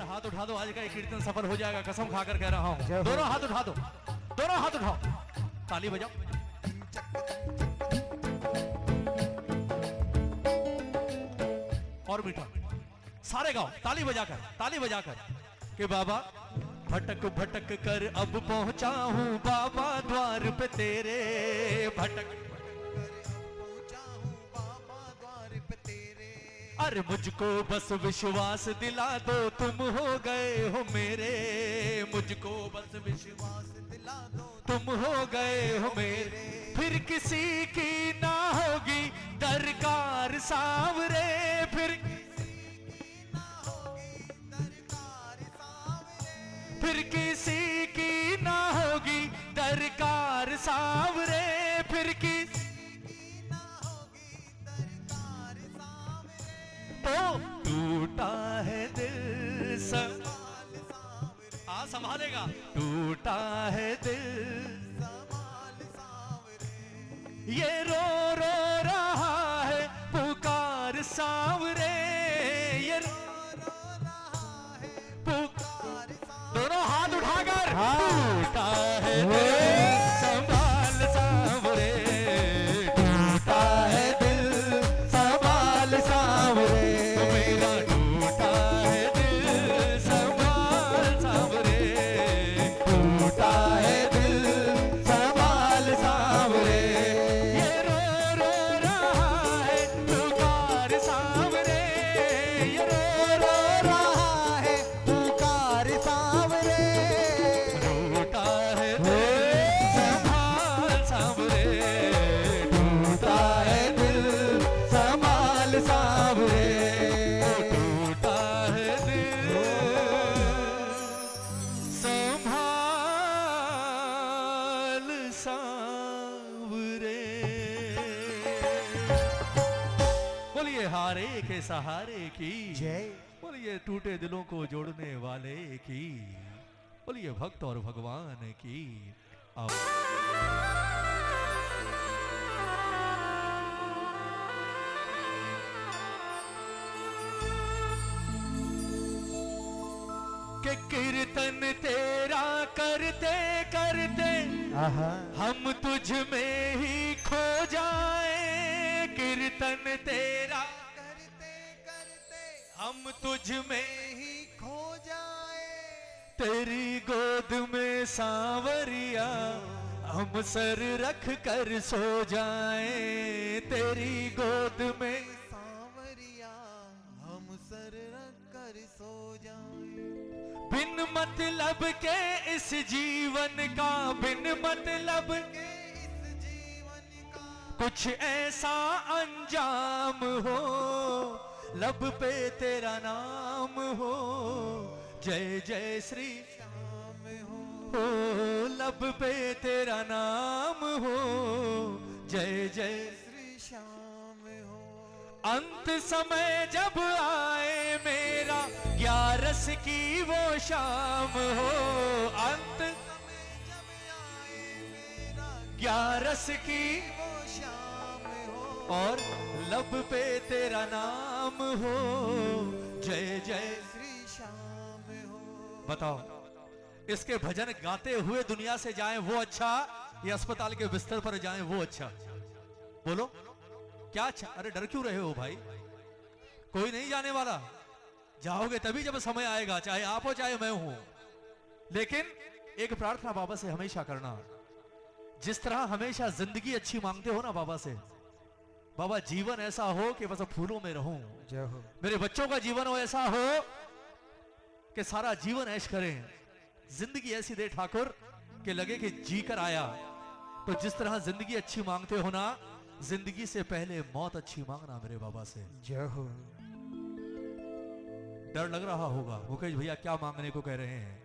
हाथ उठा दो, आज का ये कीर्तन सफल हो जाएगा, कसम खाकर कह रहा हूं। दोनों हाथ उठा दो, दोनों हाथ उठाओ, ताली बजाओ। और मीठा सारे गाओ, ताली बजाकर, ताली बजाकर कि बाबा भटक भटक कर अब पहुंचा हूं बाबा द्वार पे तेरे, भटक अरे मुझको बस विश्वास दिला दो तुम हो गए हो मेरे, मुझको बस विश्वास दिला दो तुम हो गए हो मेरे, फिर किसी की ना होगी दरकार सांवरे, फिर किसी की ना होगी दरकार सांवरे, फिर किसी टूटा है दिल संभालेगा, टूटा है दिल ये रो रो रहा है पुकार सांवरे, ये रो रहा है पुकार, दोनों हाथ उठाकर टूटा है दिल संभाल सांवरे, टूटा है दिल संभाल सांवरे, हारे के सहारे की जय, बोलिए टूटे दिलों को जोड़ने वाले की, बोलिए भक्त और भगवान की। के कीर्तन तेरा करते करते हम तुझ में ही खो जाए, कीर्तन तेरा हम तुझ में ही खो जाए, तेरी गोद में सांवरिया हम सर रख कर सो जाए, तेरी गोद में सांवरिया हम सर रख कर सो जाए, बिन मतलब के इस जीवन का, बिन मतलब के इस जीवन का कुछ ऐसा अंजाम हो, लब पे तेरा नाम हो, जय जय श्री श्याम हो, लब पे तेरा नाम हो, जय जय श्री श्याम हो, अंत समय जब आए मेरा 11 की वो शाम हो, अंत समय जब आए मेरा 11 की वो शाम हो, और लब पे तेरा नाम हो, जय जय श्री श्याम हो। बताओ इसके भजन गाते हुए दुनिया से जाएं वो अच्छा, या अस्पताल के बिस्तर पर जाएं वो अच्छा? बोलो क्या अच्छा? अरे डर क्यों रहे हो भाई, कोई नहीं जाने वाला, जाओगे तभी जब समय आएगा, चाहे आप हो चाहे मैं हूं। लेकिन एक प्रार्थना बाबा से हमेशा करना, जिस तरह हमेशा जिंदगी अच्छी मांगते हो ना बाबा से, बाबा जीवन ऐसा हो कि बस फूलों में रहूं, जय हो, मेरे बच्चों का जीवन हो ऐसा हो कि सारा जीवन ऐश करें, जिंदगी ऐसी दे ठाकुर कि लगे कि जी कर आया। तो जिस तरह जिंदगी अच्छी मांगते हो ना, जिंदगी से पहले मौत अच्छी मांगना मेरे बाबा से, जय हो। डर लग रहा होगा मुकेश भैया क्या मांगने को कह रहे हैं,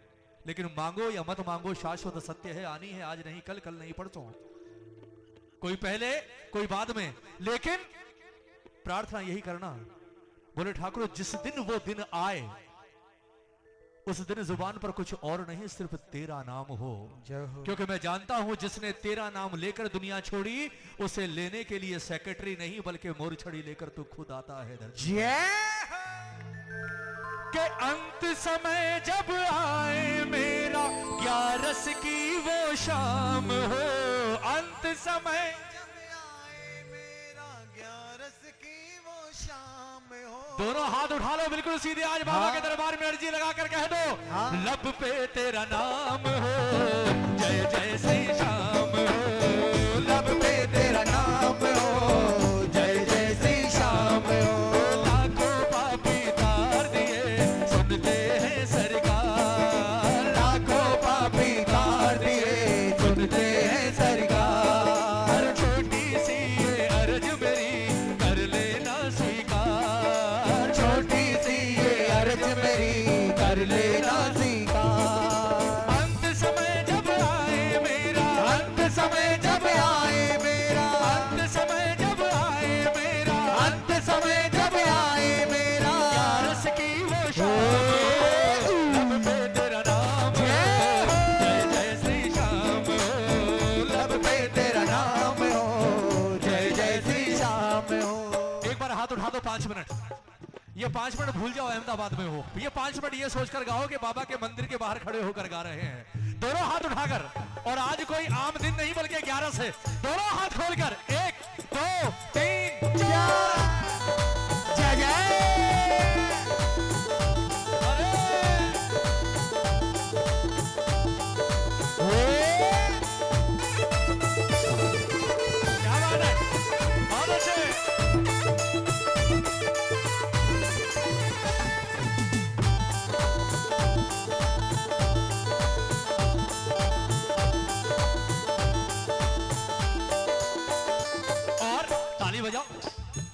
लेकिन मांगो या मत मांगो शाश्वत सत्य है, आनी है आज नहीं कल, कल नहीं परसों, कोई पहले कोई बाद में, लेकिन प्रार्थना यही करना, बोले ठाकुर जिस दिन वो दिन आए उस दिन जुबान पर कुछ और नहीं सिर्फ तेरा नाम हो, क्योंकि मैं जानता हूं जिसने तेरा नाम लेकर दुनिया छोड़ी उसे लेने के लिए सेक्रेटरी नहीं बल्कि मोरछड़ी लेकर तू खुद आता है। जय के अंत समय जब आए मेरा 11 की वो शाम हो, अंत समय जब आए मेरा 11 की वो शाम हो। दोनों हाथ उठा लो बिल्कुल सीधे, आज बाबा के दरबार में अर्जी लगा कर कह दो, लब पे तेरा नाम हो, जय जय श्री श्याम हो, लब पे तेरा नाम हो, जय जय श्री श्याम हो। लाखों पापी तार दिए सुनते हैं सरकार, लाखों पापी तार दिए सुनते हैं सरकार। छोटी सी ये अर्ज मेरी कर लेना स्वीकार, छोटी सी ये अर्ज मेरी कर लेना स्वीकार। अंत समय जब आए मेरा, अंत समय जब आए मेरा, अंत समय जब आए मेरा, अंत समय जब आए मेरा 11 की वो शाम, लब पे तेरा नाम हो, जय जय श्री श्याम हो, लब पे तेरा नाम हो, जय जय श्री श्याम हो। एक बार हाथ उठा दो 5 मिनट, ये 5 मिनट भूल जाओ अहमदाबाद में हो, ये 5 मिनट ये सोचकर गाओ कि बाबा के मंदिर के बाहर खड़े होकर गा रहे हैं। दोनों हाथ उठाकर, और आज कोई आम दिन नहीं बल्कि 11 से, दोनों हाथ खोलकर 1 2 3 4 जय जय। अरे क्या बात है, बहुत अच्छे। बजाओ,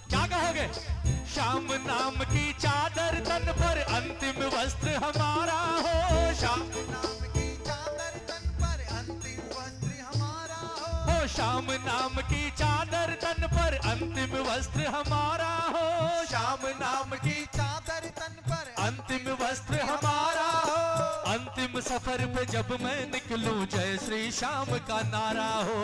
क्या कहोगे? श्याम नाम की चादर तन पर अंतिम वस्त्र हमारा हो, श्याम नाम की चादर तन पर अंतिम वस्त्र हमारा हो, श्याम नाम की चादर तन पर अंतिम वस्त्र हमारा हो, श्याम नाम की चादर तन पर अंतिम वस्त्र हमारा हो। अंतिम सफर पे जब मैं निकलूं जय श्री श्याम का नारा हो,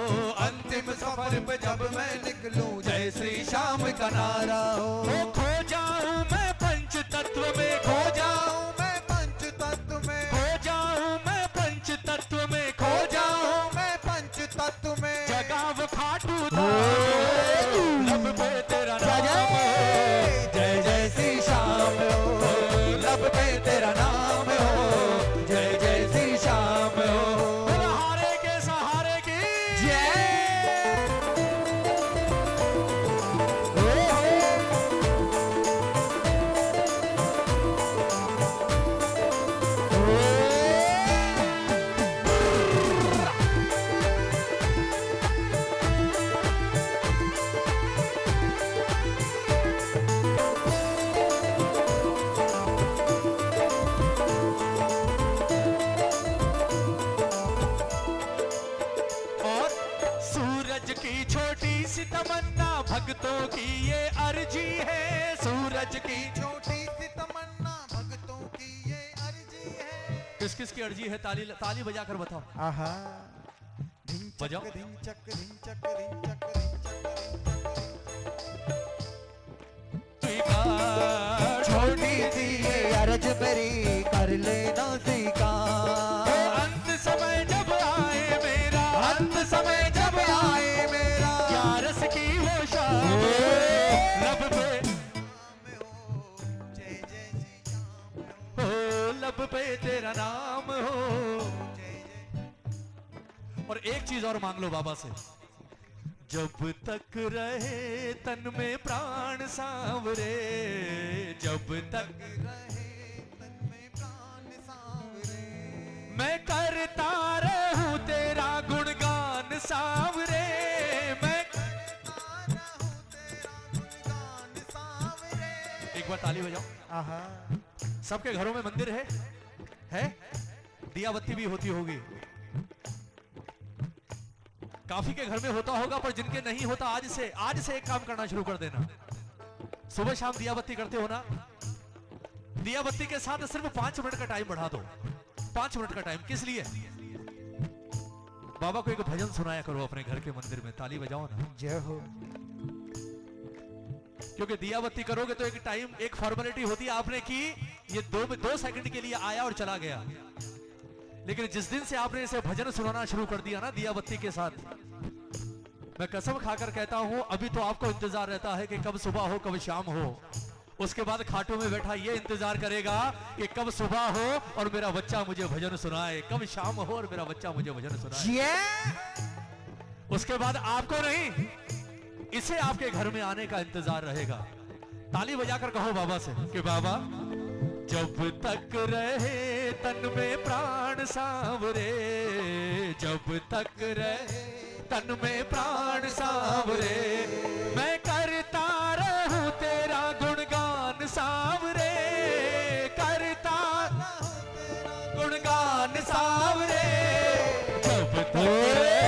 अंतिम सफर पे जब मैं निकलूं जय श्री श्याम का नारा हो। खो जाऊं मैं पंच तत्व में, खो जाऊं मैं पंच तत्व में, खो जाऊं मैं पंच तत्व में, खो जाऊं मैं पंच तत्व में। जगाव खाटू धाम, लब पे तेरा नाम हो, जय जय श्री श्याम हो, लब पे तेरा नाम हो, जय जय श्री श्याम हो। हारे के सहारे की जय। तमन्ना भक्तों की ये अर्जी है, सूरज की छोटी सी तमन्ना भक्तों की ये अर्जी है। किस किस की अर्जी है? ताली ताली बजा कर बताओ। आहा बजाओ। छोटी सी ये अर्ज मेरी कर लेना स्वीकार। अंत समय जब आए मेरा, अंत समय जब आए मेरा 11 की वो शाम, लब पे जय जय श्री श्याम हो, लब पे तेरा नाम हो, जय जय। और एक चीज और मांग लो बाबा से, जब तक रहे तन में प्राण सांवरे, जब तक रहे तन में प्राण सांवरे, मैं करता रहूं तेरा गुणगान सांवरे, मैं करता रहूं तेरा गुणगान सांवरे। एक बार ताली बजाओ। आहा सबके घरों में मंदिर है? दिया बत्ती भी होती होगी, काफी के घर में होता होगा, पर जिनके नहीं होता आज से एक काम करना शुरू कर देना। सुबह शाम दिया बत्ती करते हो ना, दिया बत्ती के साथ सिर्फ 5 मिनट का टाइम बढ़ा दो। 5 मिनट का टाइम किस लिए? बाबा को एक भजन सुनाया करो अपने घर के मंदिर में, ताली बजाओ ना। जय हो। क्योंकि दिया बत्ती करोगे तो एक टाइम, एक फॉर्मेलिटी होती है, आपने की ये 2 सेकंड के लिए आया और चला गया, लेकिन जिस दिन से आपने इसे भजन सुनाना शुरू कर दिया ना दिया बत्ती के साथ, मैं कसम खाकर कहता हूं अभी तो आपको इंतजार रहता है कि कब सुबह हो कब शाम हो। उसके बाद खाटू में बैठा ये इंतजार करेगा कि कब सुबह हो और मेरा बच्चा मुझे भजन सुनाए, कब शाम हो और मेरा बच्चा मुझे भजन सुनाए। उसके बाद आपको नहीं, इसे आपके घर में आने का इंतजार रहेगा। ताली बजाकर कहो बाबा से कि बाबा जब तक रहे तन में प्राण सांवरे, जब तक रहे तन में प्राण सांवरे, मैं करता रहूं तेरा गुणगान सांवरे, करता गुणगान सांवरे, जब तक रहे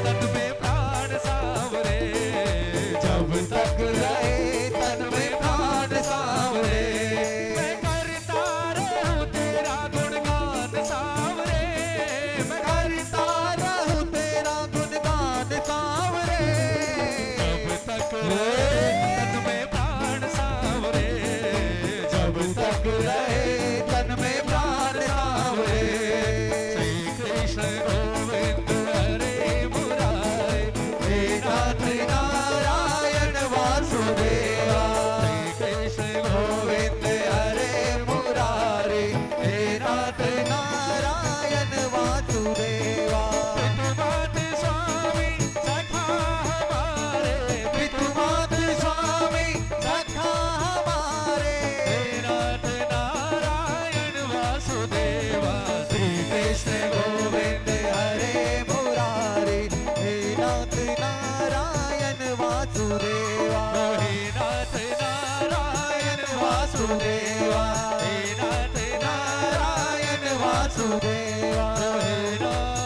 तन में प्राण सांवरे, जब तक रहे तन में प्राण सांवरे, मैं करता रहूं तेरा गुणगान सांवरे, मैं करता रहूं तेरा गुणगान सांवरे, जब तक रहे तन में प्राण सांवरे, जब तक रहे तन में प्राण सांवरे। श्री कृष्ण गोविंद हरे मुरारे, हे नाथ नारायण वासुदेवा, श्री कृष्ण गोविंद हरे मुरारे, हे नाथ नारायण वासुदेवा। पितुमात स्वामी सखा हमारे, पितुमात स्वामी सखा हमारे, हे नाथ नारायण वासुदेवा, श्री कृष्ण गोविंद हरे मुरारे, हे नाथ नारायण वासुदेवा, हे नाथ नारायण वासुदेवा, हे नाथ नारायण वासुदेवा, हे नारायण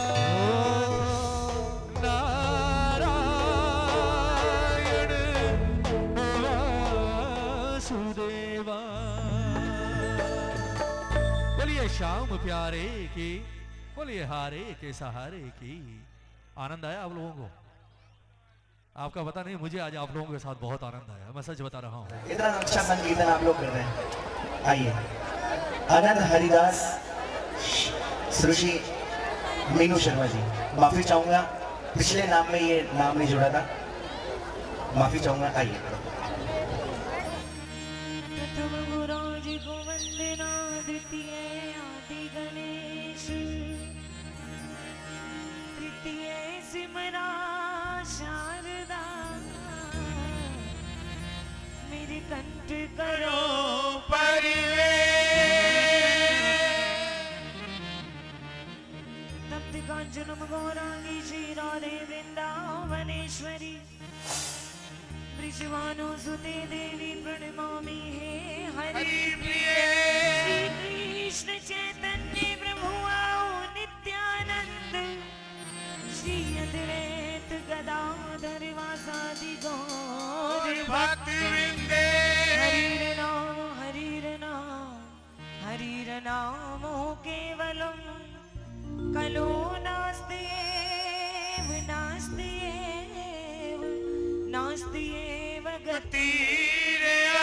वासुदेवा। बोलिए श्याम प्यारे की, बोलिए हारे के सहारे की। आनंद आया आप लोगों को? आपका पता नहीं, मुझे आज आप लोगों के साथ बहुत आनंद आया, मैं सच बता रहा हूँ। इतना अच्छा संकीर्तन आप लोग कर रहे हैं। आइए आनंद हरिदास सुरुचि मीनू शर्मा जी, माफी चाहूंगा पिछले नाम में ये नाम नहीं जुड़ा था, माफी चाहूंगा। आइए प्रथम गुरुजी को वंदना, द्वितीय आदि गणेश, तृतीय सिमरा शारदा, मेरे कंठ करो तप्त कांचनम गौरांगी श्री राधे वृंदावनेश्वरी, वृषभानुसुते देवी प्रणमामि हे हरि प्रिये। श्री कृष्ण चैतन्य प्रभु आओ नित्यानंद, श्री अद्वैत गदाधर वासादि गौर भक्तवृंदे। हरिर नामो केवलम कलो नास्त्येव, नास्त्येव, नास्त्येव गतिरन्यथा।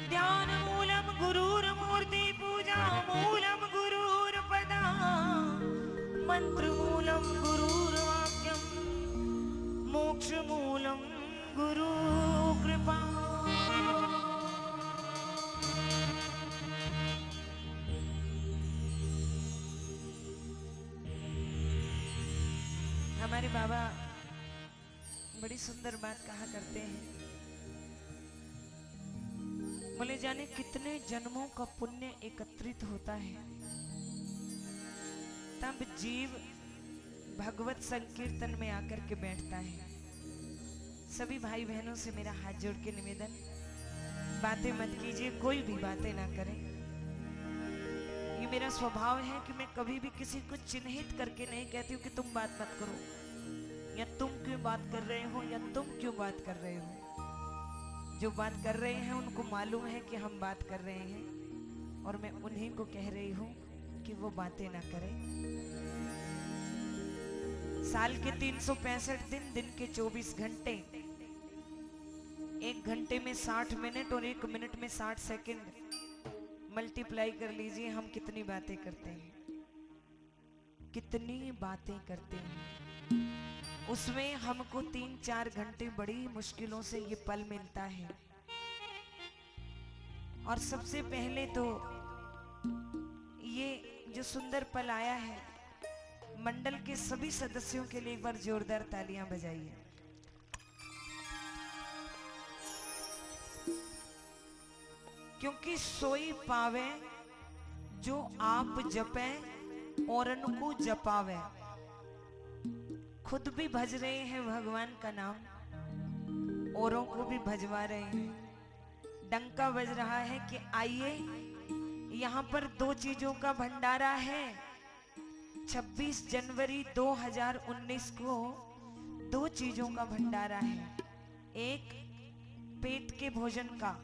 ध्यान मूलम गुरुर्मूर्ति, पूजा मूलम गुरुर्पदा, मंत्र मूलम गुरुर्वाक्यम, मोक्ष मूलम गुरु कृपा। हमारे बाबा बड़ी सुंदर बात कहा करते हैं, बोले जाने कितने जन्मों का पुण्य एकत्रित होता है तब जीव भगवत संकीर्तन में आकर के बैठता है। सभी भाई बहनों से मेरा हाथ जोड़ के निवेदन, बातें मत कीजिए, कोई भी बातें ना करें। ये मेरा स्वभाव है कि मैं कभी भी किसी को चिन्हित करके नहीं कहती हूँ कि तुम बात मत करो, या तुम क्यों बात कर रहे हो, या तुम क्यों बात कर रहे हो। जो बात कर रहे हैं उनको मालूम है कि हम बात कर रहे हैं, और मैं उन्हीं को कह रही हूँ कि वो बातें ना करें। साल के 365 दिन, दिन के 24 घंटे 1 घंटे में 60 मिनट और 1 मिनट में 60 सेकंड मल्टीप्लाई कर लीजिए, हम कितनी बातें करते हैं, कितनी बातें करते हैं। उसमें हमको 3-4 घंटे बड़ी मुश्किलों से ये पल मिलता है। और सबसे पहले तो ये जो सुंदर पल आया है, मंडल के सभी सदस्यों के लिए एक बार जोरदार तालियां बजाइए। क्योंकि सोई पावे जो आप जपे और को जपावे। खुद भी भज रहे हैं भगवान का नाम, औरों को भी भजवा रहे हैं। डंका बज रहा है कि आइए, यहाँ पर 2 चीजों का भंडारा है। 26 जनवरी 2019 को 2 चीजों का भंडारा है, एक पेट के भोजन का,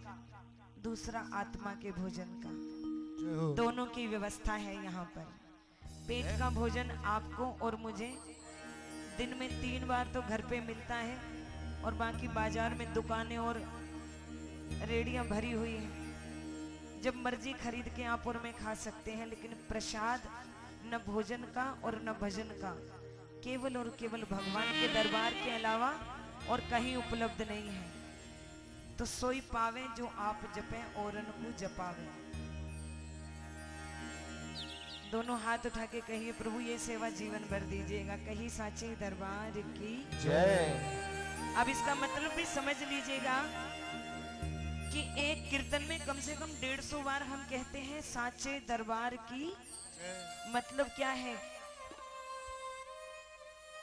दूसरा आत्मा के भोजन का। दोनों की व्यवस्था है यहाँ पर। पेट का भोजन आपको और मुझे दिन में 3 बार तो घर पे मिलता है, और बाकी बाजार में दुकानें और रेडियां भरी हुई हैं। जब मर्जी खरीद के आप और मैं खा सकते हैं, लेकिन प्रसाद न भोजन का और न भजन का, केवल और केवल भगवान के दरबार के अलावा और कहीं उपलब्ध नहीं है। तो सोई पावे जो आप जपे और को जपावे। दोनों हाथ उठा के कहिए, प्रभु ये सेवा जीवन भर दीजिएगा। कहीं साचे दरबार की जय। अब इसका मतलब भी समझ लीजिएगा कि एक कीर्तन में कम से कम 150 बार हम कहते हैं साचे दरबार की। मतलब क्या है?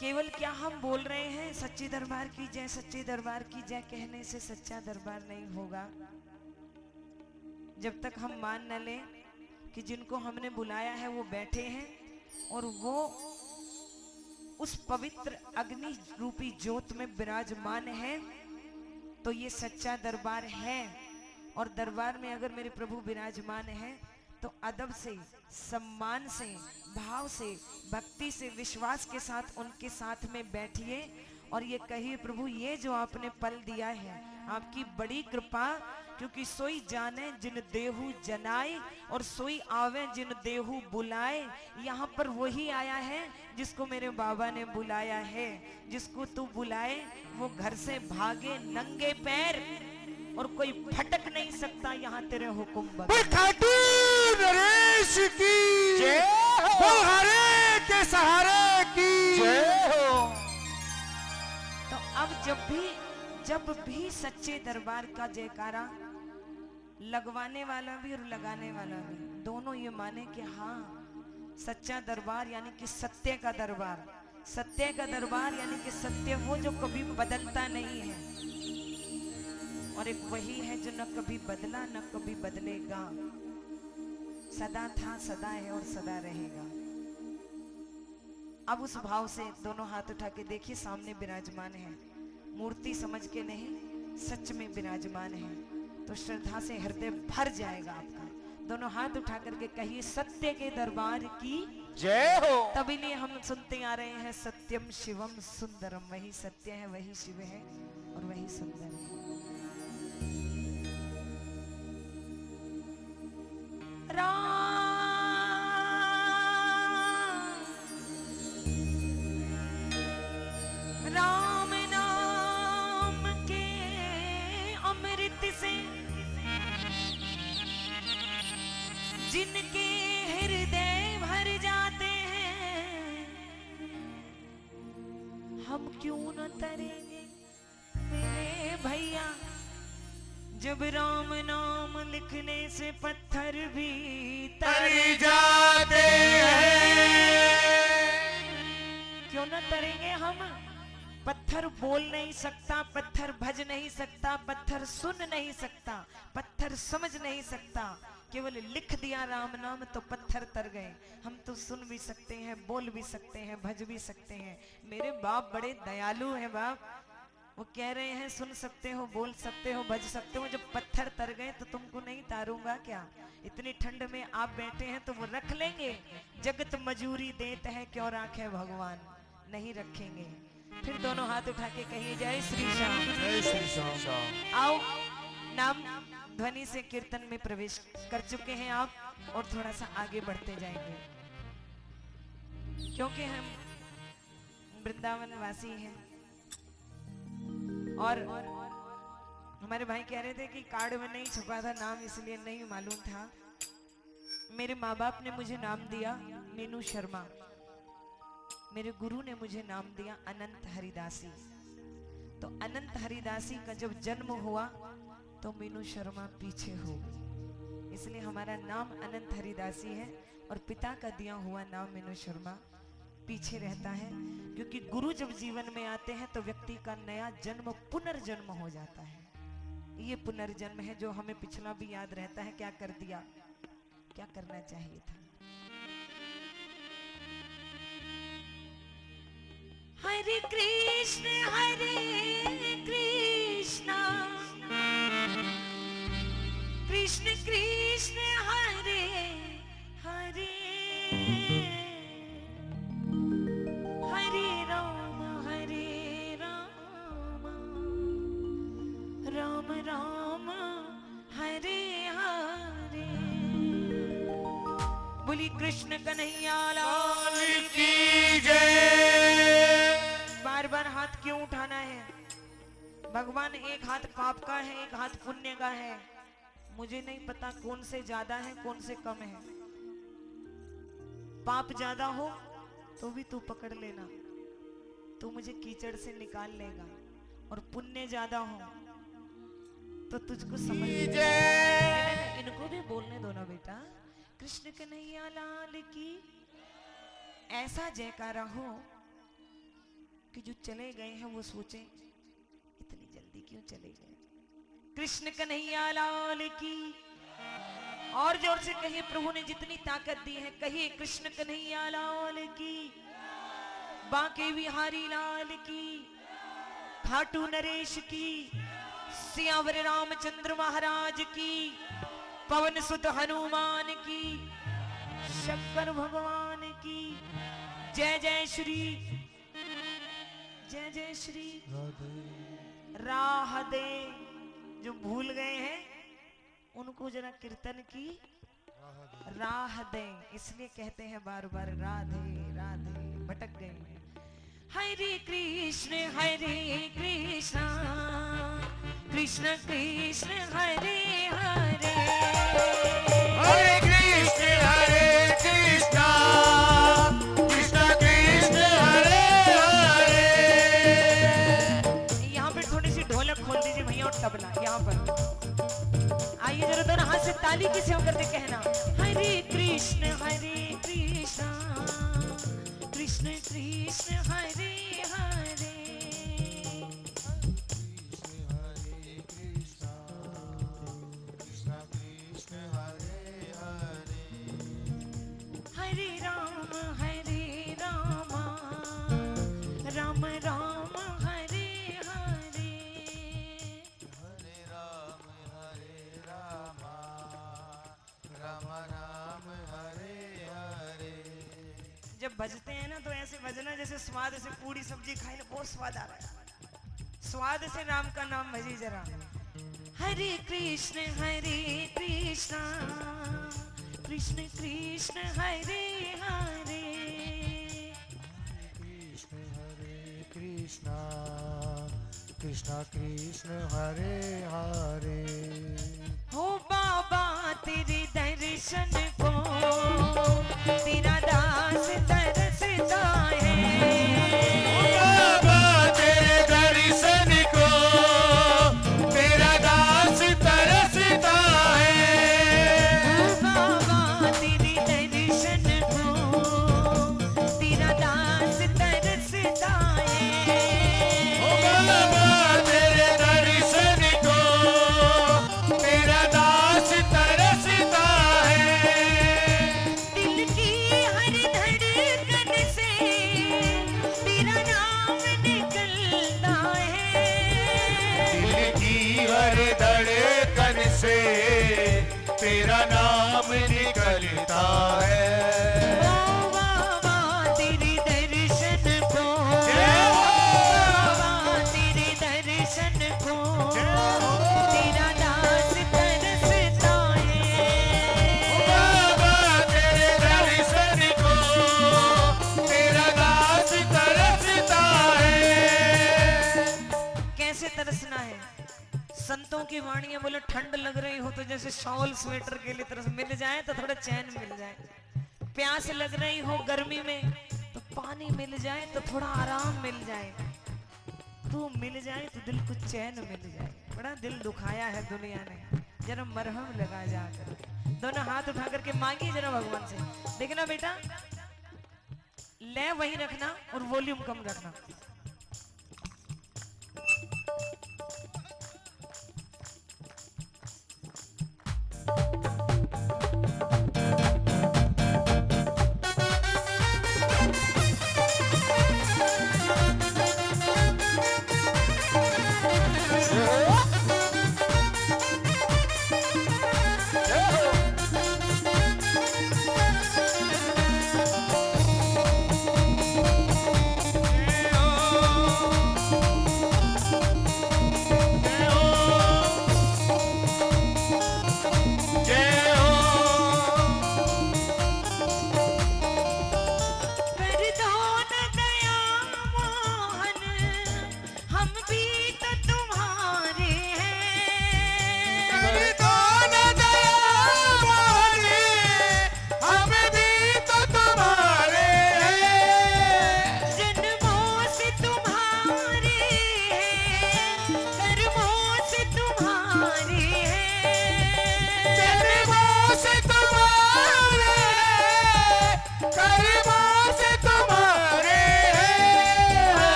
केवल क्या हम बोल रहे हैं सच्चे दरबार की जय, सच्चे दरबार की जय कहने से सच्चा दरबार नहीं होगा। जब तक हम मान न लें कि जिनको हमने बुलाया है वो बैठे हैं और वो उस पवित्र अग्नि रूपी ज्योत में विराजमान है, तो ये सच्चा दरबार है। और दरबार में अगर मेरे प्रभु विराजमान है तो अदब से, सम्मान से, भाव से, भक्ति से, विश्वास के साथ उनके साथ में बैठिए और ये कहिए, प्रभु ये जो आपने पल दिया है आपकी बड़ी कृपा, क्योंकि सोई जाने जिन देहु जनाए और सोई आवे जिन देहु बुलाए। यहाँ पर वही आया है जिसको मेरे बाबा ने बुलाया है। जिसको तू बुलाए वो घर से भागे नंगे पैर, और कोई फटक नहीं सकता यहाँ तेरे हुक्म बगैर। खाटू नरेश की जय हो, बलहारे के सहारे की जय हो। तो अब जब भी सच्चे दरबार का जयकारा, लगवाने वाला भी और लगाने वाला भी दोनों ये माने कि हाँ सच्चा दरबार यानी कि सत्य का दरबार। सत्य का दरबार यानी कि सत्य वो जो कभी बदलता नहीं है, और एक वही है जो न कभी बदला न कभी बदलेगा, सदा था, सदा है और सदा रहेगा। अब उस भाव से दोनों हाथ उठा के देखिए, सामने विराजमान है, मूर्ति समझ के नहीं सच में विराजमान है, तो श्रद्धा से हृदय भर जाएगा आपका। दोनों हाथ उठा करके कहिए, सत्य के दरबार की जय हो। तभी लिए हम सुनते आ रहे हैं, सत्यम शिवम सुंदरम। वही सत्य है, वही शिव है और वही सुंदर है। राम नाम के अमृत से जिनके हृदय भर जाते हैं, हम क्यों न तरेंगे मेरे भैया। जब राम नाम लिखने से पत्थर भी तर जाते हैं, क्यों न तरेंगे हम। पत्थर बोल नहीं सकता, पत्थर भज नहीं सकता, पत्थर सुन नहीं सकता, पत्थर समझ नहीं सकता, केवल लिख दिया राम नाम तो पत्थर तर गए। हम तो सुन भी सकते हैं, बोल भी सकते हैं, भज भी सकते हैं। मेरे बाप बड़े दयालु हैं बाप, वो कह रहे हैं सुन सकते हो, बोल सकते हो, भज सकते हो। जब पत्थर तर गए तो तुमको नहीं तारूंगा क्या? इतनी ठंड में आप बैठे हैं तो वो रख लेंगे। जगत मजूरी देते हैं क्यों राखे भगवान, नहीं रखेंगे। फिर दोनों हाथ उठा के कहिए जय श्री श्याम। जय श्री श्याम। आओ, नाम ध्वनि से कीर्तन में प्रवेश कर चुके हैं आप, और थोड़ा सा आगे बढ़ते जाएंगे, क्योंकि हम वृंदावन वासी हैं। और हमारे भाई कह रहे थे कि कार्ड में नहीं छपा था नाम, इसलिए नहीं मालूम था। मेरे माँ बाप ने मुझे नाम दिया मीनू शर्मा, मेरे गुरु ने मुझे नाम दिया अनंत हरिदासी। तो अनंत हरिदासी का जब जन्म हुआ तो मीनू शर्मा पीछे हो गई, इसलिए हमारा नाम अनंत हरिदासी है और पिता का दिया हुआ नाम मीनू शर्मा पीछे रहता है। क्योंकि गुरु जब जीवन में आते हैं तो व्यक्ति का नया जन्म पुनर्जन्म हो जाता है। ये पुनर्जन्म है जो हमें पिछला भी याद रहता है, क्या कर दिया, क्या करना चाहिए था। हरे कृष्ण कृष्ण कृष्ण हरे हरे, हरे राम राम राम हरे हरे। बोली कृष्ण कन्हैया लाल की जय। बार बार हाथ क्यों उठाना है? भगवान एक हाथ पाप का है, एक हाथ पुण्य का है। मुझे नहीं पता कौन से ज्यादा है कौन से कम है। पाप ज्यादा हो तो भी तू पकड़ लेना, तू मुझे कीचड़ से निकाल लेगा, और पुण्य ज्यादा हो तो तुझको समझ इनको भी बोलने दो ना बेटा। कृष्ण कन्हैया लाल की ऐसा जयकारा हो कि जो चले गए हैं वो सोचे इतनी जल्दी क्यों चले गए। कृष्ण कन्हैया लाल की। और जोर से कहिए, प्रभु ने जितनी ताकत दी है कहिए कृष्ण कन्हैया लाल की, बांके बिहारी लाल की, खाटू नरेश की, सियावर रामचंद्र महाराज की, पवन सुत हनुमान की, शंकर भगवान की। जय जय श्री, जय जय श्री राधे। जो भूल गए हैं उनको जरा कीर्तन की राह दें, इसलिए कहते हैं बार बार राधे राधे, भटक गए हैं। हरे कृष्ण कृष्ण कृष्ण हरे हरे, हरे कृष्ण कृष्ण कृष्ण हरे हरे। यहाँ पे थोड़ी सी ढोलक खोल दीजिए भैया और तबला यहाँ पर। आइए जरा दोनों हाथ से ताली की सेवा करते कहना, हरे कृष्ण कृष्ण कृष्ण हरे हरे, हरे राम राम राम हरे हरे, हरे राम राम राम हरे हरे। जब बजते हैं ना तो ऐसे बजना जैसे स्वाद से पूरी सब्जी खाई ना, बहुत स्वाद आ रहा है। स्वाद से राम का नाम भजी जरा। हरे कृष्ण कृष्ण कृष्ण हरे हरे, कृष्ण कृष्ण कृष्ण हरे हरे। हो बाबा तेरे दर्शन को तेरा दास तरसता है, बाबा तेरे दर्शन को तेरा दास तरसता है, बाबा तेरे दर्शन को तेरा दास तरसता है, बाबा तेरे दर्शन को तेरा दास तरसता है। दिल की हर धड़कन से तेरा नाम निकलता है, दिल की हर धड़कन से तेरा नाम निकलता है। ओ बाबा तेरे दर्शन को जय हो। तो जैसे शॉल स्वेटर के लिए तरह से मिल जाए तो थोड़ा चैन मिल जाए, प्यास लग रही हो गर्मी में तो पानी मिल जाए तो थोड़ा आराम मिल जाए, तू मिल जाए तो दिल को चैन मिल जाए। बड़ा दिल दुखाया है दुनिया ने, जरा मरहम लगा जाकर। दोनों हाथ उठा करके मांगिए जरा भगवान से। देखना बेटा, ले वही रखना और वॉल्यूम कम रखना।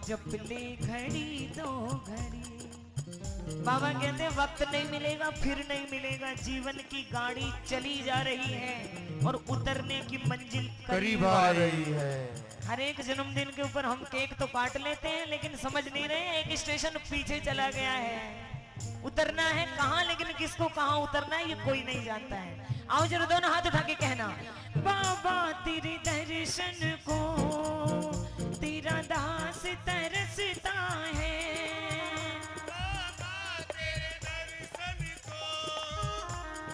जब ले घड़ी दो घड़ी। बाबा कहते हैं वक्त नहीं मिलेगा, फिर नहीं मिलेगा, जीवन की गाड़ी चली जा रही है और उतरने की मंजिल करीब आ रही है। हर एक जन्मदिन के ऊपर हम केक तो काट लेते हैं, लेकिन समझ नहीं रहे एक स्टेशन पीछे चला गया है। उतरना है कहाँ, लेकिन किसको कहाँ उतरना है ये कोई नहीं जानता है। आओ जरा दोनों हाथ उठा के कहना, बाबा तेरे दर्शन को तेरा दास तरसता है। बाबा तेरे दर्शन को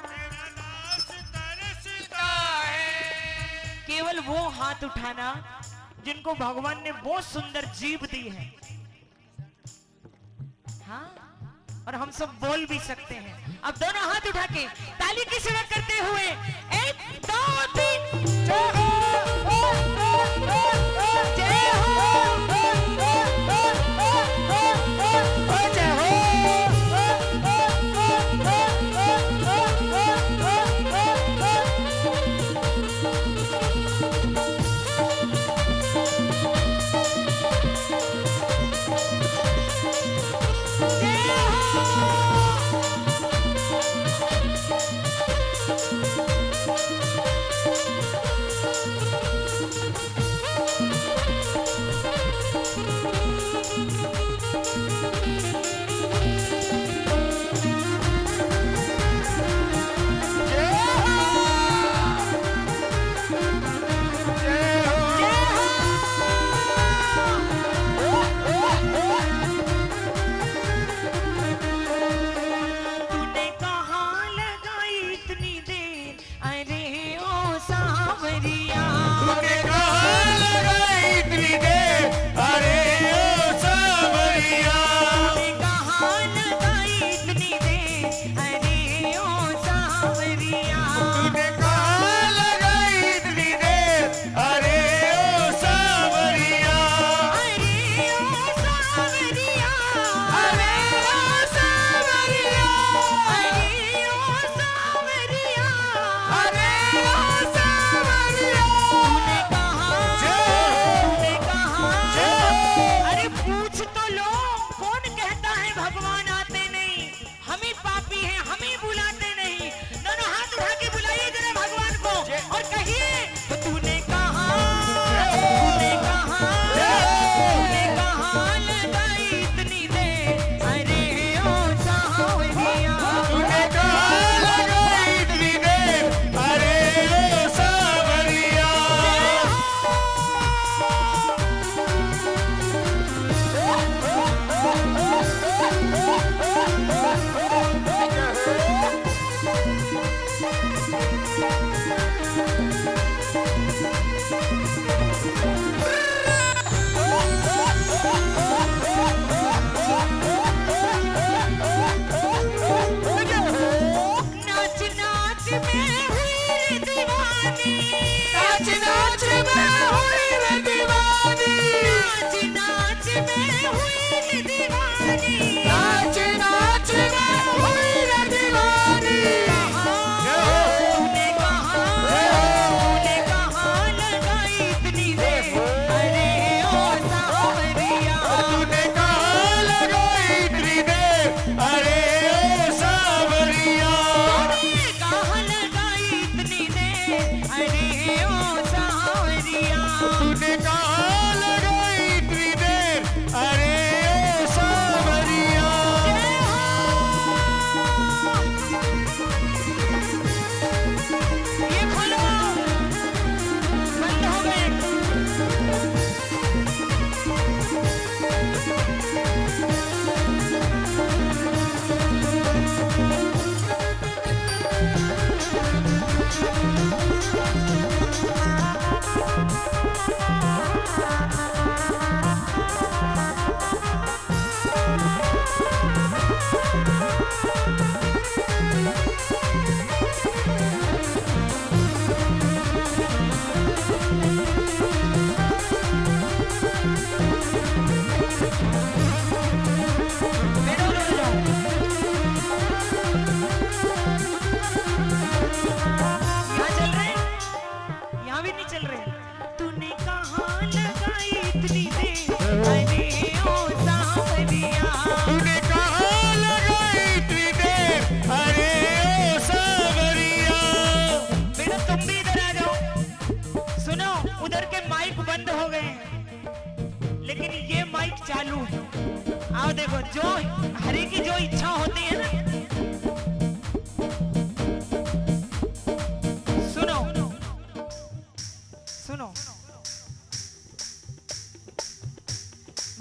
तेरा दास तरसता है। केवल वो हाथ उठाना जिनको भगवान ने बहुत सुंदर जीभ दी है। हाँ, और हम सब बोल भी सकते हैं। अब दोनों हाथ उठा के ताली की सेवा करते हुए 1 2 3 जय हो, जय हो,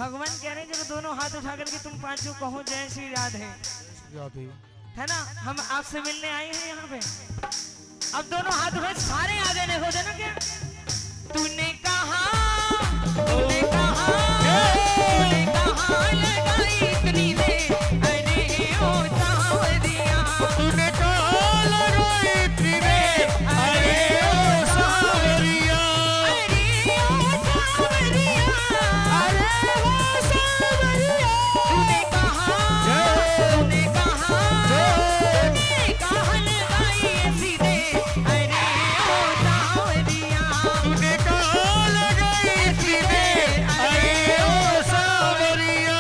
भगवान कह रहे हैं जब दोनों हाथ उठा करके तुम पांचों कहो जय श्री राधे, है ना। हम आपसे मिलने आए हैं यहाँ पे। अब दोनों हाथ उठाए, सारे आगे देखो देना क्या। तूने कहा लगाई इतनी देर, अरे ओ सांवरिया, तूने कहा लगाई इतनी देर, अरे ओ सांवरिया, अरे ओ सांवरिया, अरे ओ सांवरिया। तूने कहा लगाई ऐसी देर, अरे ओ सांवरिया, तूने कहा लगाई इतनी देर, अरे ओ सांवरिया।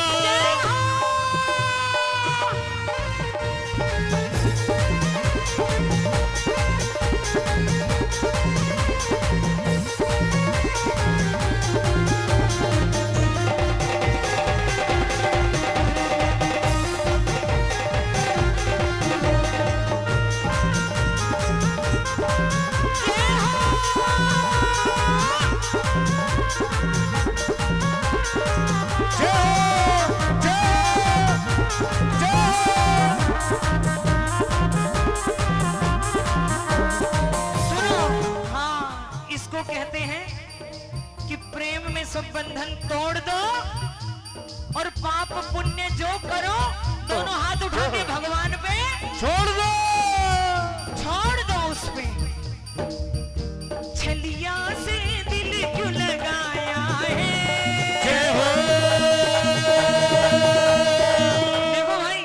सुनो, हाँ, इसको कहते हैं कि प्रेम में सब बंधन तोड़ दो और पाप पुण्य जो करो दोनों हाथ उठा के भगवान पे छोड़ दो उस पे। छलिया से दिल क्यों लगाया है। देखो भाई,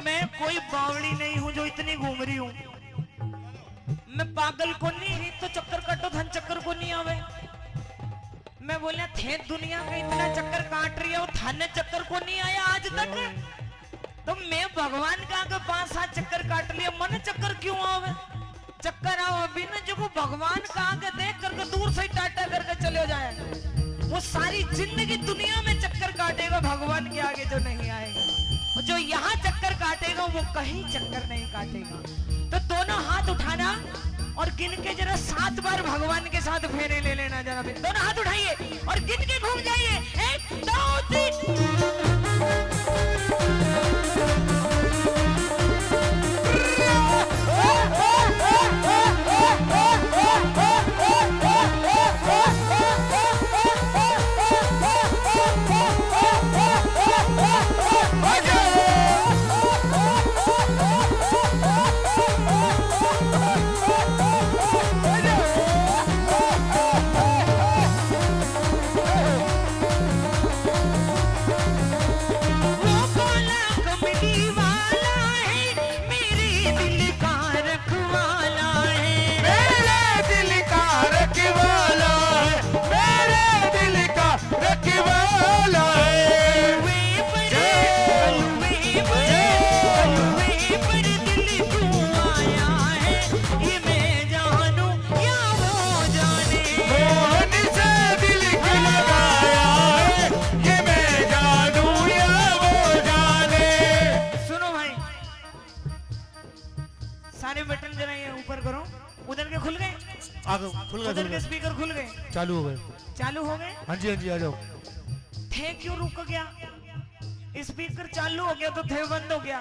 मैं कोई बावड़ी नहीं हूं जो इतनी घूम रही हूं। मैं पागल को नहीं, तो चक्कर कटो धन चक्कर को नहीं आवे। मैं बोलिया थे दुनिया का इतना चक्कर काट रही है, वो थाने चक्कर को नहीं आया आज तक। तो मैं भगवान का आगे 5-7 चक्कर काट लिया, मन चक्कर क्यों आवे। चक्कर आओ अभी ना, जो वो भगवान का आगे देख करके दूर से ही टाटा करके चले जाए, वो सारी जिंदगी दुनिया में चक्कर काटेगा, भगवान के आगे जो नहीं आएगा। और जो यहाँ चक्कर काटेगा वो कहीं चक्कर नहीं काटेगा। तो दोनों हाथ उठाना और गिन के जरा 7 बार भगवान के साथ फेरे ले लेना जरा। दोनों हाथ उठाइए और गिन के घूम जाइए। 1 2 3। उधर के स्पीकर खुल गए, चालू हो गए। चालू हो गए। हाँ जी आ जाओ। थे क्यों रुक गया? स्पीकर चालू हो गया तो थे बंद हो गया।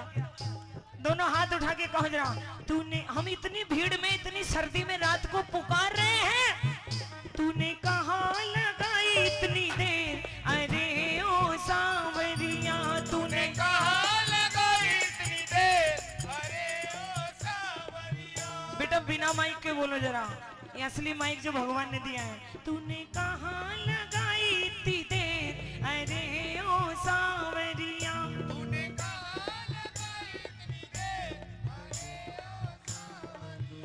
दोनों हाथ उठा के कह रहा, तूने, हम इतनी भीड़ में इतनी सर्दी में रात को पुकार रहे हैं, तूने कहाँ लगाई इतनी देर, अरे ओ सांवरिया, तूने कहाँ लगाई इतनी देर, अरे ओ सांवरिया। बेटा बिना माइक के बोलो जरा, ये असली माइक जो भगवान ने दिया है। तूने कहाँ लगाई इतनी देर, अरे ओ सांवरिया, तूने कहाँ लगाई इतनी देर, अरे ओ सांवरिया।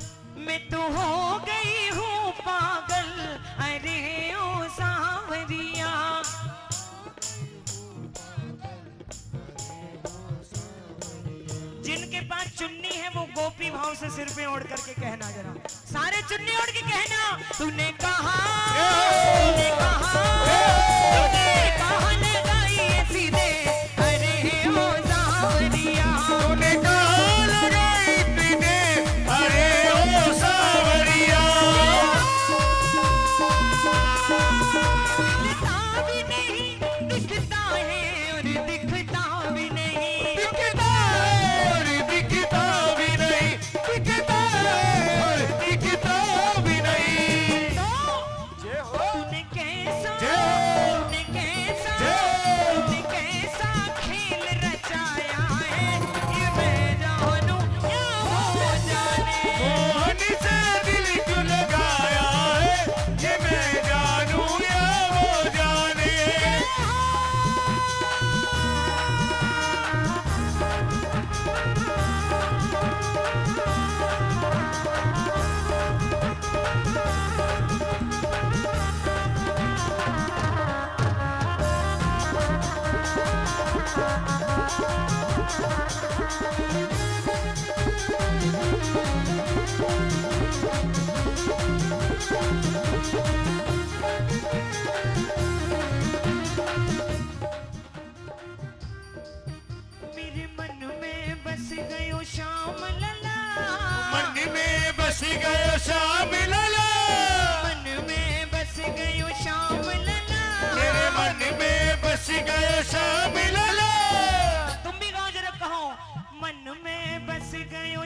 मैं तो हो गई हूँ पागल, अरे ओ सांवरिया। जिनके पास चुन्नी है वो गोपी भाव से सिर पे ओढ़ करके कहना जरा, सारे चुन्नी ओढ़ के कहना, तूने कहा लगाई ऐसी देर, अरे ओ सांवरिया, तूने कहा लगाई इतनी देर, अरे ओ सांवरिया। दिखता भी नहीं, दिखता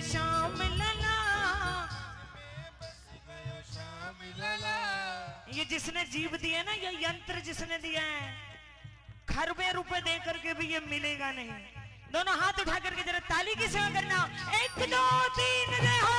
श्याम लला। ये जिसने जीव दिए ना, ये यंत्र जिसने दिया है, खरबे रुपए दे करके भी ये मिलेगा नहीं। दोनों हाथ उठा करके जरा ताली की सेवा करना। 1 2 3 जय हो।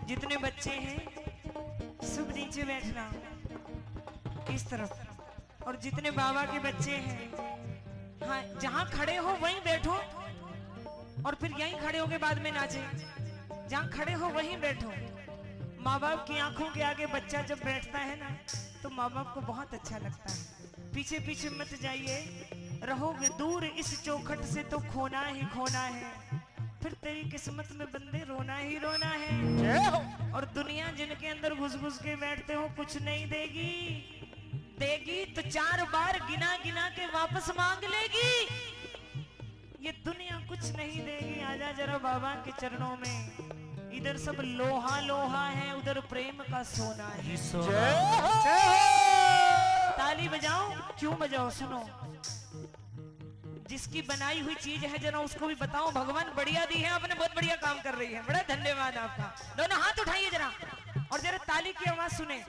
जितने बच्चे हैं सब नीचे बैठना इस तरफ, और जितने बाबा के बच्चे हैं, हाँ जहाँ खड़े हो वहीं बैठो, और फिर यहीं खड़े होके बाद में नाचे। जहाँ खड़े हो वहीं बैठो। माँ बाप की आंखों के आगे बच्चा जब बैठता है ना, तो माँ बाप को बहुत अच्छा लगता है। पीछे पीछे मत जाइए, रहोगे दूर इस चौखट से तो खोना ही खोना है। फिर तेरी किस्मत में बंदे रोना ही रोना है। और दुनिया जिनके अंदर घुस घुस के बैठते हो कुछ नहीं देगी, देगी तो 4 बार गिना गिना के वापस मांग लेगी। ये दुनिया कुछ नहीं देगी। आजा जरा बाबा के चरणों में। इधर सब लोहा लोहा है, उधर प्रेम का सोना है। ताली बजाओ, क्यों बजाओ, सुनो। जिसकी बनाई हुई चीज है जरा उसको भी बताओ भगवान बढ़िया दी है, आपने बहुत बढ़िया काम कर रही है, बड़ा धन्यवाद आपका। दोनों हाथ उठाइए जरा और जरा ताली की आवाज सुने।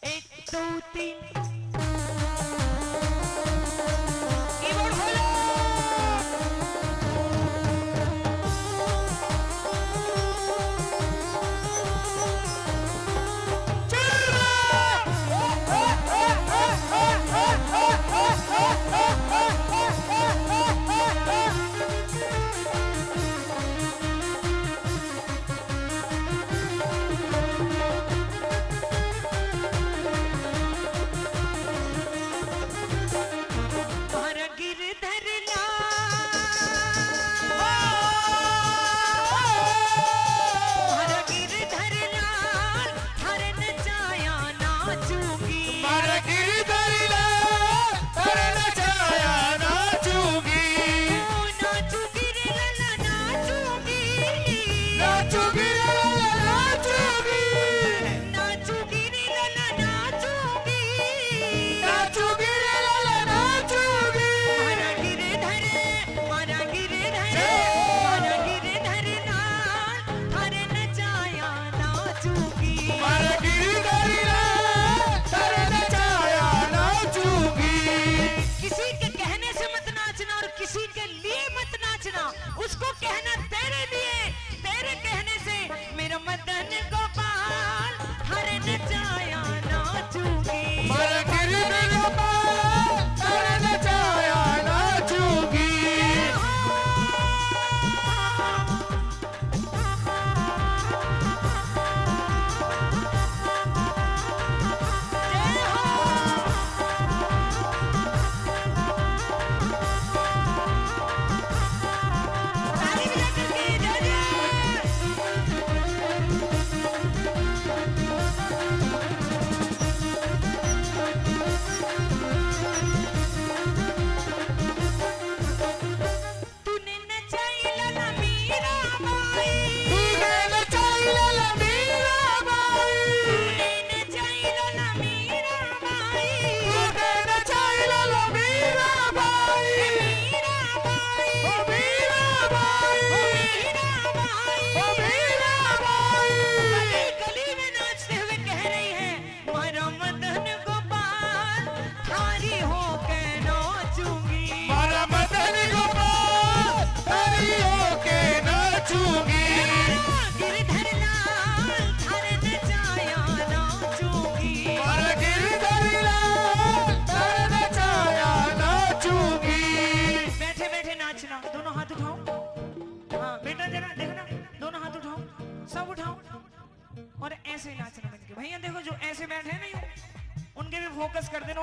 1 2 3 कीबोर्ड खोलो।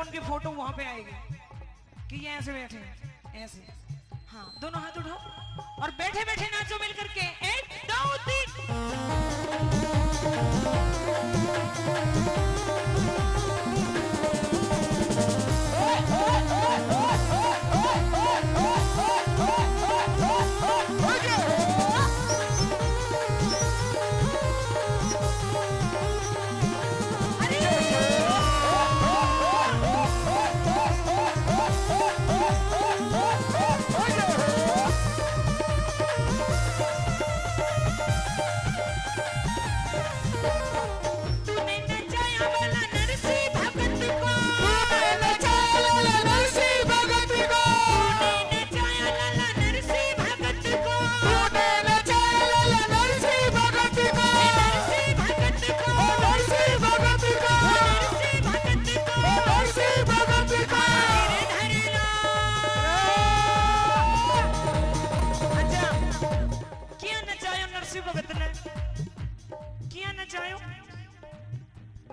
उनकी फोटो वहां पे आएगी कि ये ऐसे बैठे हैं, ऐसे। हाँ, दोनों हाथ उठाओ और बैठे बैठे नाचो मिल करके। 1 2 3।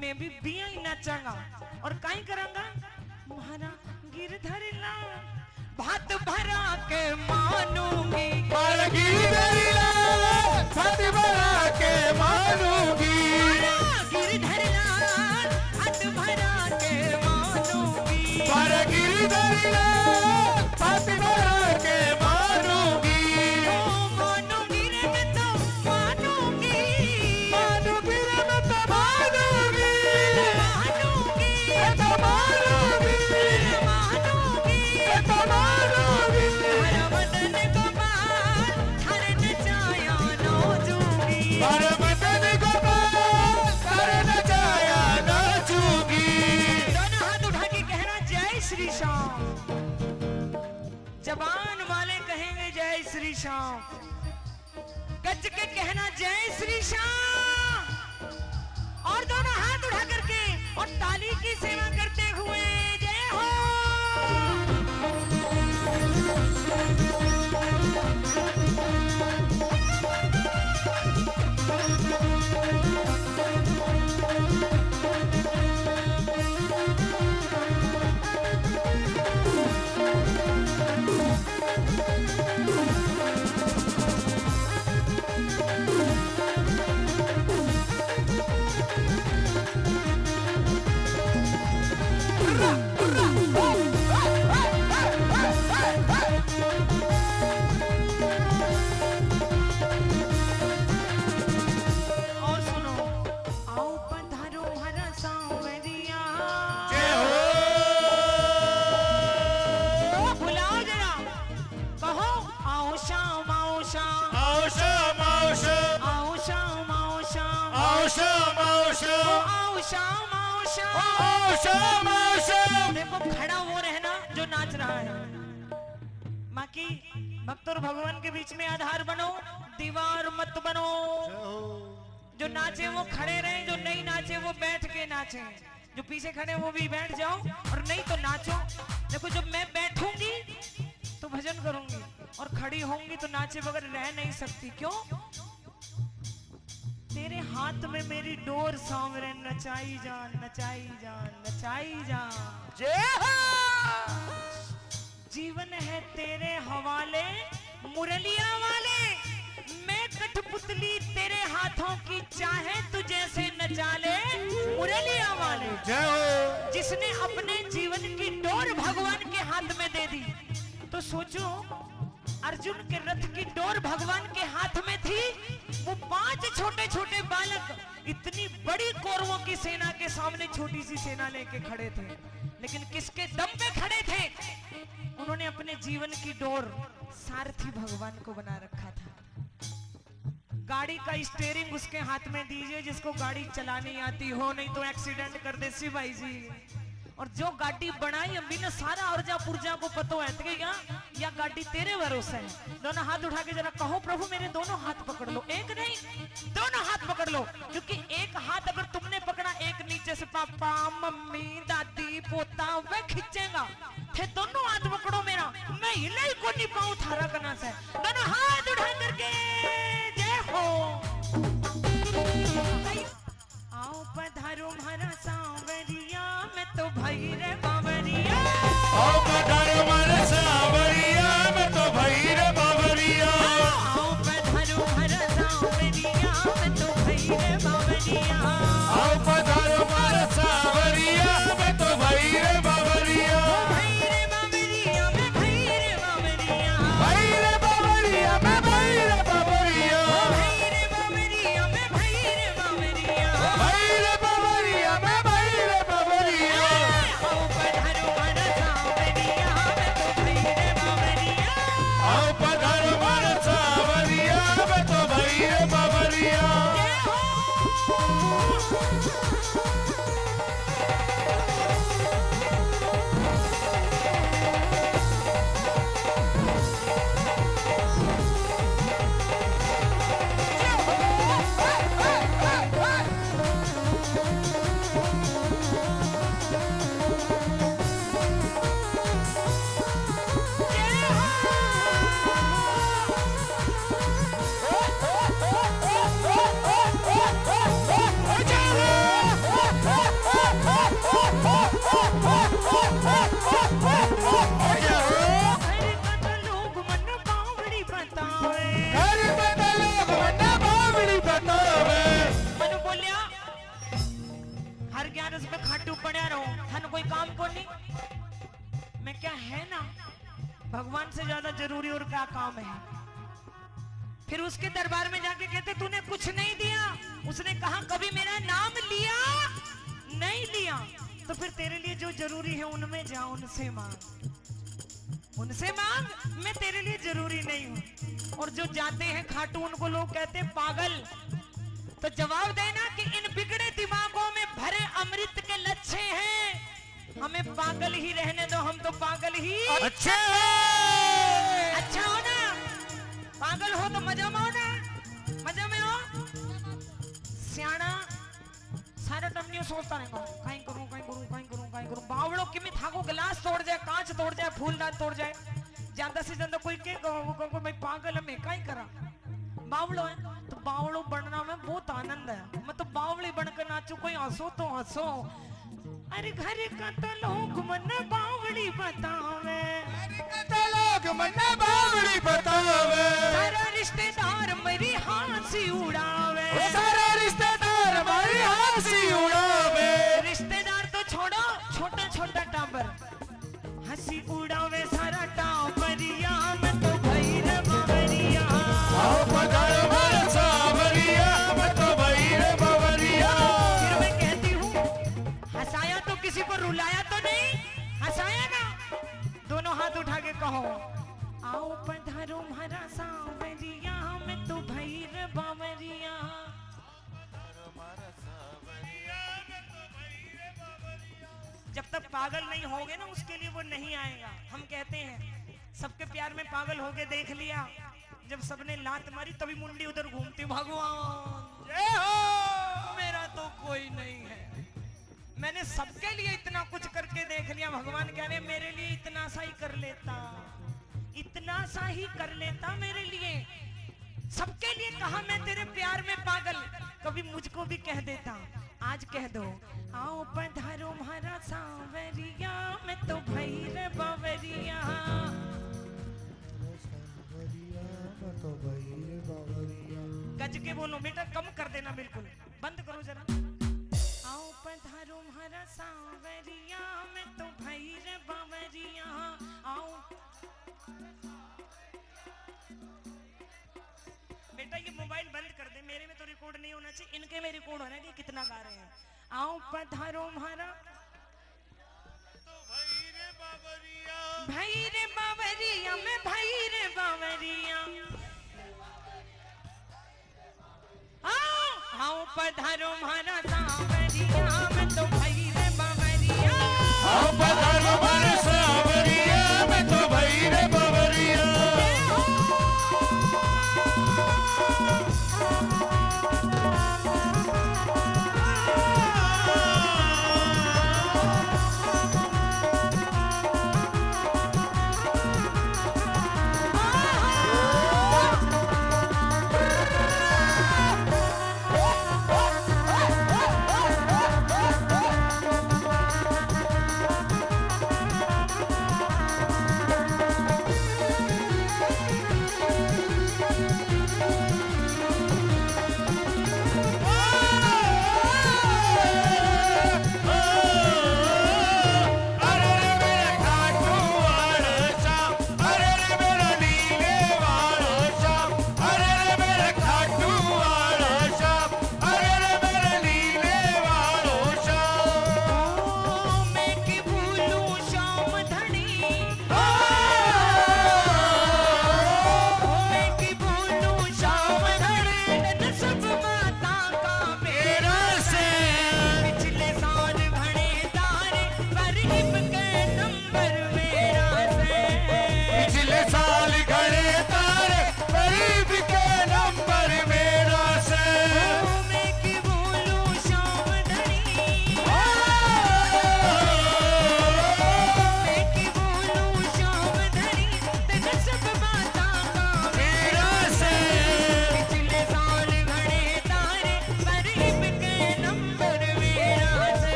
मैं भी बिया ही नाचांगा और काई करांगा। महारा गिरधर ला भात भरा के मानूंगी, मारा गिरधर ला भात भरा के मानूंगी, गिरधर ला भात भरा के मानूंगी, मारा गिरधर ला भात भरा के मानूंगी। मानूंगी रे मैं तो मानूंगी, मानूंगी रे मैं तो मानूंगी, मानूंगी मैं तो मानूंगी, मानूंगी मैं तो मानूंगी। हर वतन को बाल हर नचाया नौजूंगी, हर वतन को बाल हर नचाया नाचूंगी। दोनों हाथ उठा के कहना जय श्री श्याम। जबान वाले कहेंगे जय श्री श्याम, गज के कहना जय श्री श्याम। और दोनों हाथ उठा करके और ताली की सेवा करते हुए जय हो। और सुनो, आओ पधारो हरा सांवरिया। जय हो। बुलाओ जरा, कहो आओ शाम आओ शाम, आओ शाम आओ शाम, आओ शाम आओ शाम, आओ शाम आओ शाम, आओ शाम आओ शाम। आओ शाम आओ शाम। देखो खड़ा वो रहना जो नाच रहा है। माँ की भक्त और भगवान के बीच में आधार बनो, दीवार मत बनो। जो नाचे वो खड़े रहे, जो नहीं नाचे वो बैठ के नाचे। जो पीछे खड़े वो भी बैठ जाओ और नहीं तो नाचो। देखो जब मैं बैठूंगी तो भजन करूंगी और खड़ी होंगी तो नाचे बगैर रह नहीं सकती। क्यों? तेरे हाथ में मेरी डोर सांवरे, नचाई जान नचाई जान नचाई जान। जय हो। जीवन है तेरे हवाले मुरलिया वाले, मैं कठपुतली तेरे हाथों की, चाहे तू जैसे नचा ले मुरलिया वाले। जय हो। जिसने अपने जीवन की डोर भगवान के हाथ में दे दी, तो सोचो अर्जुन के रथ की डोर भगवान के हाथ में थी। वो 5 छोटे छोटे बालक इतनी बड़ी कौरवों की सेना के सामने छोटी सी सेना लेके खड़े थे, लेकिन किसके दम पे खड़े थे? उन्होंने अपने जीवन की डोर सारथी भगवान को बना रखा था। गाड़ी का स्टीयरिंग उसके हाथ में दीजिए जिसको गाड़ी चलानी आती हो, नहीं तो एक्सीडेंट कर दे भाई जी। और जो गाड़ी बनाई अम्बी ने सारा अर्जा पुर्जा को पतो है कि या गाड़ी तेरे भरोसे है। दोनों हाथ उठा के जरा कहो प्रभु मेरे दोनों हाथ पकड़ लो। एक नहीं, दोनों हाथ पकड़ लो, क्योंकि एक हाथ अगर तुमने पकड़ा, एक नीचे से पापा मम्मी दादी पोता वे खींचेगा। थे दोनों हाथ पकड़ो मेरा, मैं हिले ही को नहीं पाऊं थारा करना से। दोनों हाथ उठा करके जय हो। आओ पधारो हमारा सांवरिया, मैं तो भैरवा है ना, भगवान से ज्यादा जरूरी और क्या काम है। फिर उसके दरबार में जाके कहते तूने कुछ नहीं दिया। उसने कहा कभी मेरा नाम लिया नहीं लिया। तो फिर तेरे लिए जो जरूरी है उनमें जा, उनसे मांग, उनसे मांग, मैं तेरे लिए जरूरी नहीं हूं। और जो जाते हैं खाटू उनको लोग कहते हैं पागल। तो जवाब देना कि इन बिगड़े दिमागों में भरे अमृत के लच्छे हैं, हमें पागल ही रहने दो, हम तो पागल ही अच्छा हो ना। पागल हो तो मजा में हो ना, मजा में हो। सियाना सारा टाइम नहीं सोचता रहेगा कहीं करूं कहीं करूं कहीं करूं कहीं करूं। बावड़ो किमी थाको गिलास तोड़ जाए, कांच तोड़ जाए, फूलदान तोड़ जाए, ज्यादा से ज्यादा कोई के भाई पागल है मैं कहीं करा। बावड़ो है तो बावड़ो बनना में बहुत आनंद है। मैं तो बावड़ी बनकर नाचू, कोई हंसो तो हंसो। अरे घर का तो लोग मन बावड़ी बतावे, लोग मन बावड़ी बतावे, सारा रिश्तेदार मेरी हंसी उड़ावे, सारा रिश्तेदार हमारी हंसी उड़ावे। रिश्तेदार तो छोड़ो, छोटा छोटा टाबर हंसी उड़ावे सारा टाबरिया। मैं तो भैर बावरिया, आओ पधार हमारा सावरिया, मैं तो भैर बावरिया। फिर मैं कहती हूँ हंसाया तो किसी को रुलाया तो नहीं, हंसाया ना। दोनों हाथ उठा के कहो आओ पधारो हमारा सावरिया, मैं तो भैर बावरिया। जब तक पागल नहीं होगे ना उसके लिए वो नहीं आएगा। हम कहते हैं सबके प्यार में पागल होके देख लिया, जब सबने लात मारी तभी मुंडी उधर घूमती, भगवान जय हो मेरा तो कोई नहीं है। मैंने सबके लिए इतना कुछ करके देख लिया, भगवान कह रहे मेरे लिए इतना सा ही कर लेता, इतना सा ही कर लेता मेरे लिए। सबके लिए कहा मैं तेरे प्यार में पागल, कभी मुझको भी कह देता। आज कह दो आओ पधारो हमारा सावरिया, मैं तो भैर बावरिया। गज के बोलो बेटा, कम कर देना, बिल्कुल बंद करो जरा। आओ पधारो हमारा सावरिया, मैं तो भैर बावरिया। आओ बेटा ये मोबाइल बंद कर दे, मेरे में तो रिकॉर्ड नहीं होना चाहिए, इनके में रिकॉर्ड होना है कि कितना गा रहे हैं। आओ पधारो हमारा तो भैर बावरिया, मैं भैर बावरिया। आओ पधारो हमारा सावरिया, मैं तो भैर बावरिया। आओ पधारो हमारा सावरिया, मैं तो भैर बावरिया।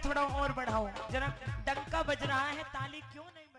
थोड़ा और बढ़ाओ, जरा डंका बज रहा है, ताली क्यों नहीं बज